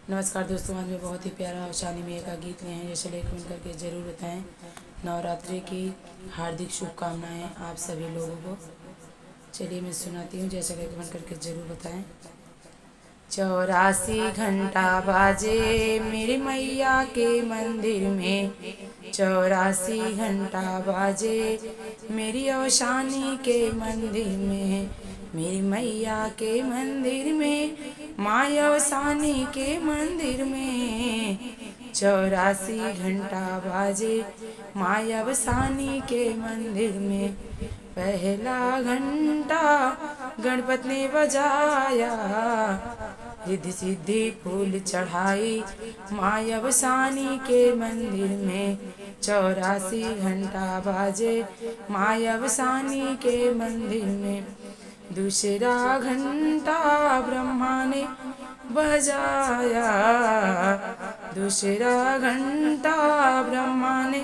नमस्कार दोस्तों, आज मैं बहुत ही प्यारा और शानी में का गीत लिए हैं। जैसे लाइक कमेंट करके ज़रूर बताएं। नवरात्रि की हार्दिक शुभकामनाएं आप सभी लोगों को। चलिए मैं सुनाती हूँ, जैसे लाइक कमेंट करके ज़रूर बताएं। 84 घंटा बाजे मेरी मैया के मंदिर में, 84 घंटा बाजे मेरी औशानी के मंदिर में, मेरी मैया के मंदिर में, माँ औसानी के मंदिर में, 84 घंटा बाजे माँ अवसानी के मंदिर में। पहला घंटा गणपति ने बजाया, रिद्धि सिद्धि फूल चढ़ाई माँ अवसानी के मंदिर में, 84 घंटा बाजे माँ अवसानी के मंदिर में। दूसरा घंटा ब्रह्मा ने बजाया, दूसरा घंटा ब्रह्मा ने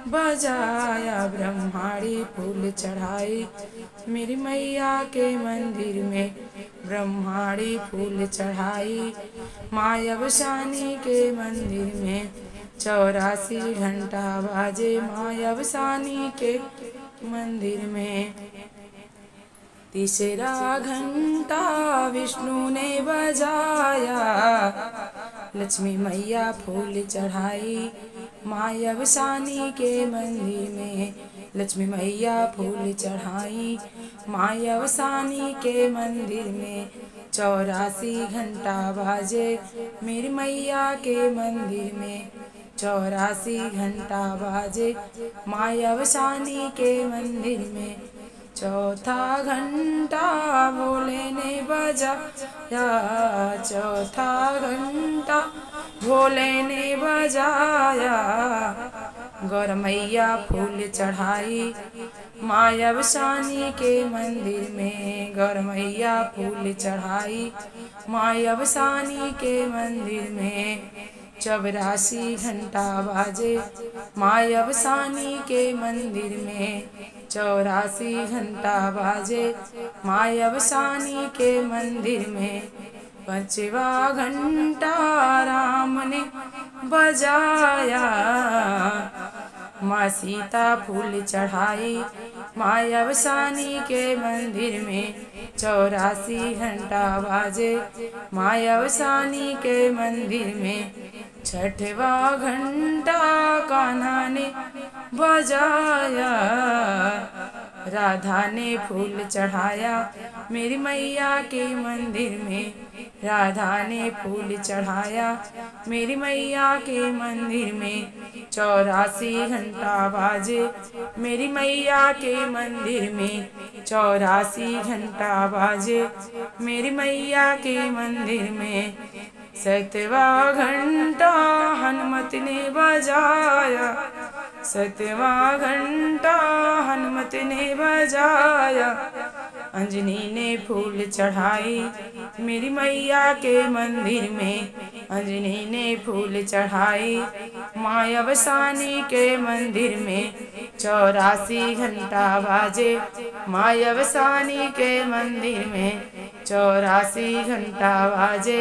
बजाया, ब्रह्माणी फूल चढ़ाई मेरी मैया के मंदिर में, ब्रह्माणी फूल चढ़ाई माँ अवसानी के मंदिर में। 84 घंटा बाजे माँ अवसानी के मंदिर में। तीसरा घंटा विष्णु ने बजाया, लक्ष्मी मैया फूल चढ़ाई माँ अवसानी के मंदिर में, लक्ष्मी मैया फूल चढ़ाई माँ अवसानी के मंदिर में। 84 घंटा बाजे मेरी मैया के मंदिर में, 84 घंटा बाजे माँ अवसानी के मंदिर में। चौथा घंटा भोले ने बजाया, चौथा घंटा भोले ने बजाया, गौर मैया फूल चढ़ाई माँ अवसानी के मंदिर में, गौर मैया फूल चढ़ाई माँ अवसानी के मंदिर में। 84 घंटा बाजे माँ अवसानी के मंदिर में, 84 घंटा बाजे माँ अवसानी के मंदिर में। 5वां घंटा राम ने बजाया, माँ सीता फूल चढ़ाई माँ अवसानी के मंदिर में, 84 घंटा बाजे माँ अवसानी के मंदिर में। 6वां घंटा कान्हा ने बजाया, राधा ने फूल चढ़ाया मेरी मैया के मंदिर में, राधा ने फूल चढ़ाया मेरी मैया के मंदिर में। 84 घंटा बाजे मेरी मैया के मंदिर में, 84 घंटा बाजे मेरी मैया के मंदिर में। 7वां घंटा हनुमत ने बजाया, 7वां घंटा हनुमत ने बजाया, अंजनी ने फूल चढ़ाई मेरी मैया के मंदिर में, अंजनी ने फूल चढ़ाई माँ अवसानी के मंदिर में। 84 घंटा बाजे माँ अवसानी के मंदिर में, 84 घंटा बाजे